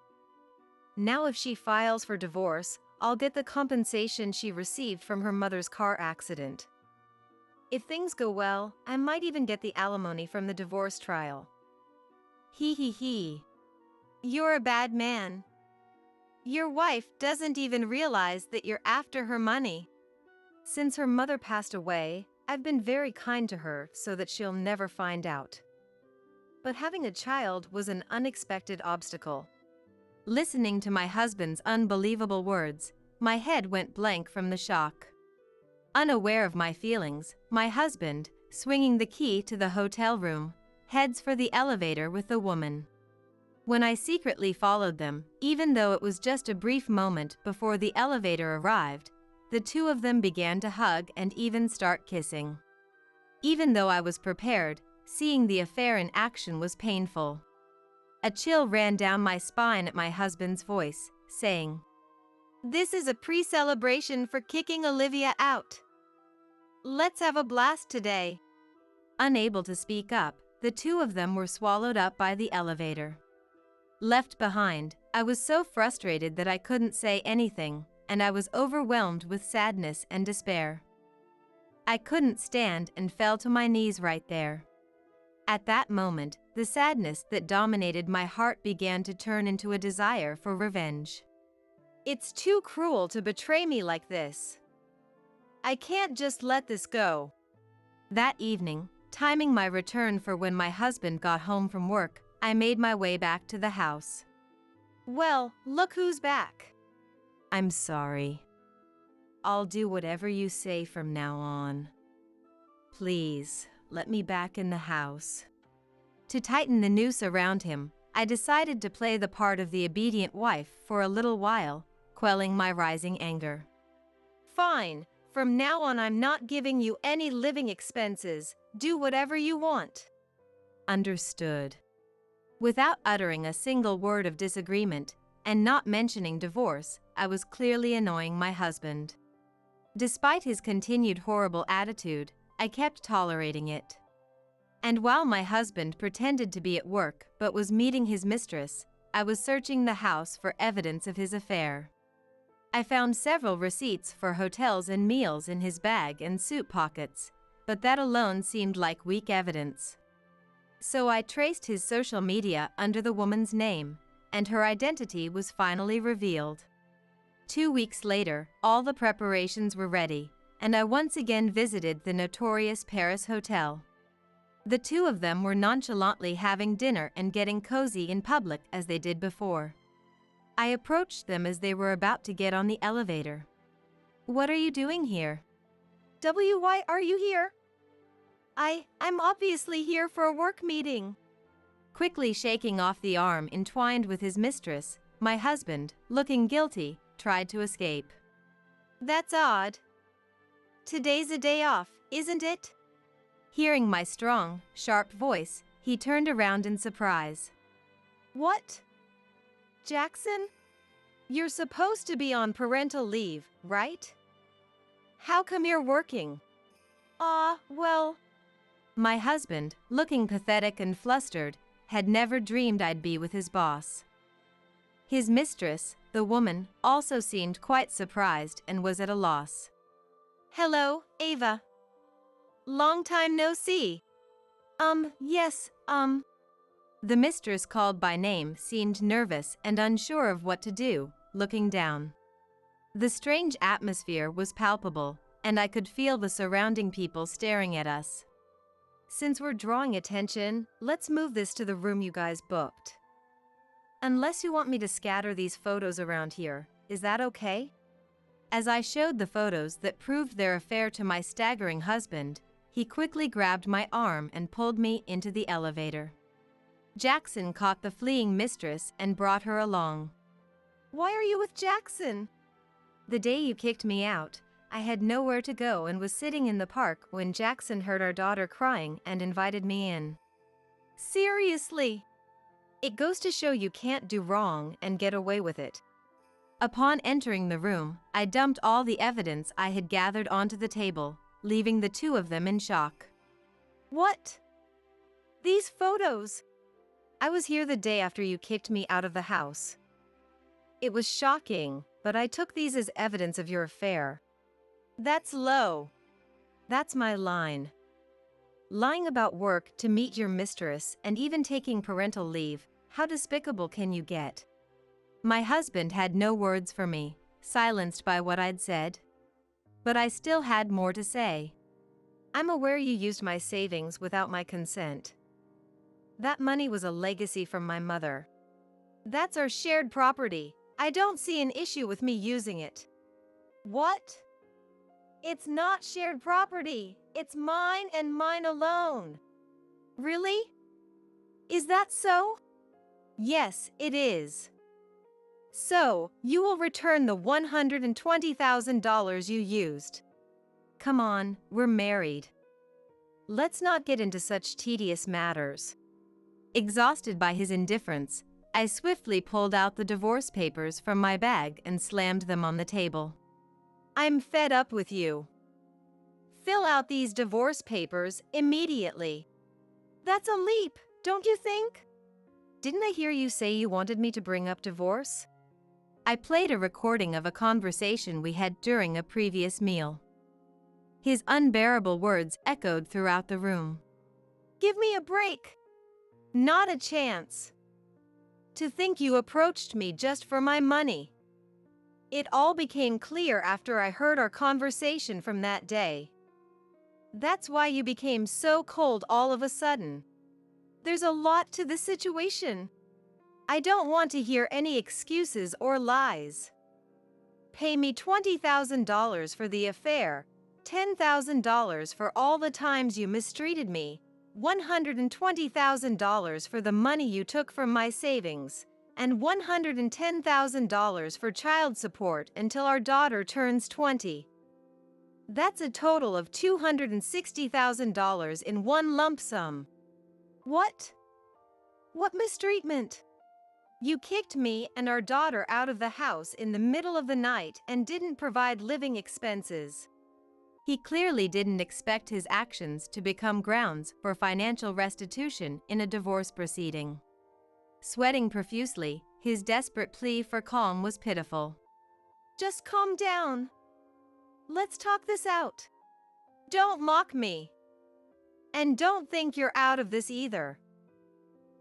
Now if she files for divorce, I'll get the compensation she received from her mother's car accident. If things go well, I might even get the alimony from the divorce trial. Hee hee hee. You're a bad man. Your wife doesn't even realize that you're after her money. Since her mother passed away, I've been very kind to her so that she'll never find out. But having a child was an unexpected obstacle. Listening to my husband's unbelievable words, my head went blank from the shock. Unaware of my feelings, my husband, swinging the key to the hotel room, heads for the elevator with the woman. When I secretly followed them, even though it was just a brief moment before the elevator arrived, the two of them began to hug and even start kissing. Even though I was prepared, seeing the affair in action was painful. A chill ran down my spine at my husband's voice, saying, "This is a pre-celebration for kicking Olivia out. Let's have a blast today." Unable to speak up, the two of them were swallowed up by the elevator. Left behind, I was so frustrated that I couldn't say anything, and I was overwhelmed with sadness and despair. I couldn't stand and fell to my knees right there. At that moment, the sadness that dominated my heart began to turn into a desire for revenge. It's too cruel to betray me like this. I can't just let this go. That evening, timing my return for when my husband got home from work, I made my way back to the house. Well, look who's back. I'm sorry. I'll do whatever you say from now on. Please, let me back in the house. To tighten the noose around him, I decided to play the part of the obedient wife for a little while, quelling my rising anger. Fine, from now on I'm not giving you any living expenses. Do whatever you want. Understood. Without uttering a single word of disagreement, and not mentioning divorce, I was clearly annoying my husband. Despite his continued horrible attitude, I kept tolerating it. And while my husband pretended to be at work but was meeting his mistress, I was searching the house for evidence of his affair. I found several receipts for hotels and meals in his bag and suit pockets, but that alone seemed like weak evidence. So I traced his social media under the woman's name, and her identity was finally revealed. 2 weeks later, all the preparations were ready, and I once again visited the notorious Paris hotel. The two of them were nonchalantly having dinner and getting cozy in public as they did before. I approached them as they were about to get on the elevator. "What are you doing here?" Why are you here? I'm obviously here for a work meeting. Quickly shaking off the arm entwined with his mistress, my husband, looking guilty, tried to escape. That's odd. Today's a day off, isn't it? Hearing my strong, sharp voice, he turned around in surprise. What? Jackson? You're supposed to be on parental leave, right? How come you're working? Well... My husband, looking pathetic and flustered, had never dreamed I'd be with his boss. His mistress, the woman, also seemed quite surprised and was at a loss. Hello, Ava. Long time no see. Yes. The mistress called by name seemed nervous and unsure of what to do, looking down. The strange atmosphere was palpable, and I could feel the surrounding people staring at us. Since we're drawing attention, let's move this to the room you guys booked. Unless you want me to scatter these photos around here, is that okay? As I showed the photos that proved their affair to my staggering husband, he quickly grabbed my arm and pulled me into the elevator. Jackson caught the fleeing mistress and brought her along. Why are you with Jackson? The day you kicked me out, I had nowhere to go and was sitting in the park when Jackson heard our daughter crying and invited me in. Seriously? It goes to show you can't do wrong and get away with it. Upon entering the room, I dumped all the evidence I had gathered onto the table, leaving the two of them in shock. What? These photos? I was here the day after you kicked me out of the house. It was shocking, but I took these as evidence of your affair. That's low. That's my line. Lying about work to meet your mistress and even taking parental leave, how despicable can you get? My husband had no words for me, silenced by what I'd said. But I still had more to say. I'm aware you used my savings without my consent. That money was a legacy from my mother. That's our shared property. I don't see an issue with me using it. What? It's not shared property. It's mine and mine alone. Really? Is that so? Yes, it is. So, you will return the $120,000 you used. Come on, we're married. Let's not get into such tedious matters. Exhausted by his indifference, I swiftly pulled out the divorce papers from my bag and slammed them on the table. I'm fed up with you. Fill out these divorce papers immediately. That's a leap, don't you think? Didn't I hear you say you wanted me to bring up divorce? I played a recording of a conversation we had during a previous meal. His unbearable words echoed throughout the room. Give me a break. Not a chance. To think you approached me just for my money. It all became clear after I heard our conversation from that day. That's why you became so cold all of a sudden. There's a lot to this situation. I don't want to hear any excuses or lies. Pay me $20,000 for the affair, $10,000 for all the times you mistreated me, $120,000 for the money you took from my savings, and $110,000 for child support until our daughter turns 20. That's a total of $260,000 in one lump sum. What? What mistreatment? You kicked me and our daughter out of the house in the middle of the night and didn't provide living expenses. He clearly didn't expect his actions to become grounds for financial restitution in a divorce proceeding. Sweating profusely, his desperate plea for calm was pitiful. Just calm down. Let's talk this out. Don't mock me. And don't think you're out of this either.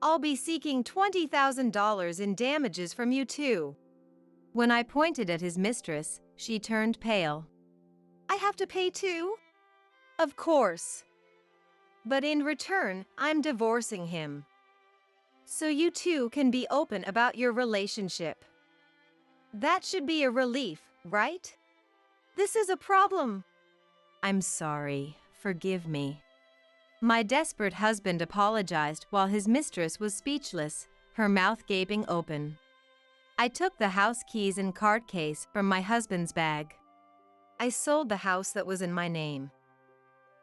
I'll be seeking $20,000 in damages from you too. When I pointed at his mistress, she turned pale. I have to pay too? Of course. But in return, I'm divorcing him. So you two can be open about your relationship. That should be a relief, right? This is a problem. I'm sorry. Forgive me. My desperate husband apologized while his mistress was speechless, her mouth gaping open. I took the house keys and card case from my husband's bag. I sold the house that was in my name.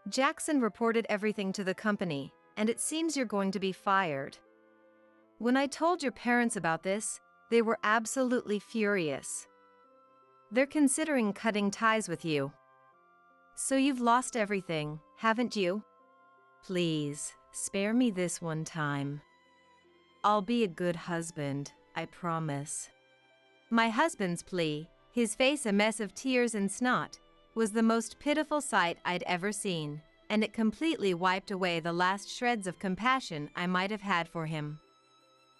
Jackson reported everything to the company, and it seems you're going to be fired. When I told your parents about this, they were absolutely furious. They're considering cutting ties with you. So you've lost everything, haven't you? Please, spare me this one time. I'll be a good husband, I promise. My husband's plea, his face a mess of tears and snot, was the most pitiful sight I'd ever seen, and it completely wiped away the last shreds of compassion I might have had for him.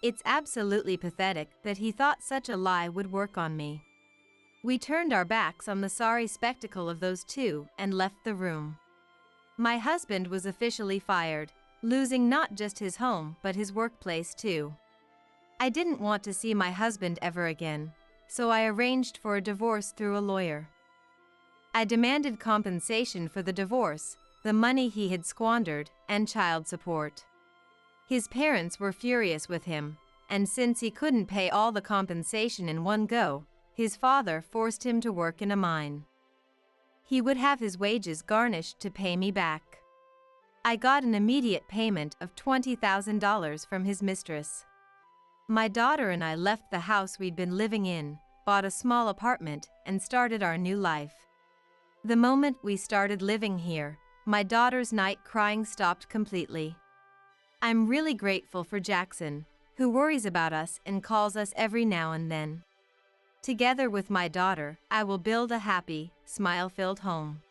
It's absolutely pathetic that he thought such a lie would work on me. We turned our backs on the sorry spectacle of those two and left the room. My husband was officially fired, losing not just his home but his workplace too. I didn't want to see my husband ever again, so I arranged for a divorce through a lawyer. I demanded compensation for the divorce, the money he had squandered, and child support. His parents were furious with him, and since he couldn't pay all the compensation in one go, his father forced him to work in a mine. He would have his wages garnished to pay me back. I got an immediate payment of $20,000 from his mistress. My daughter and I left the house we'd been living in, bought a small apartment, and started our new life. The moment we started living here, my daughter's night crying stopped completely. I'm really grateful for Jackson, who worries about us and calls us every now and then. Together with my daughter, I will build a happy, smile-filled home.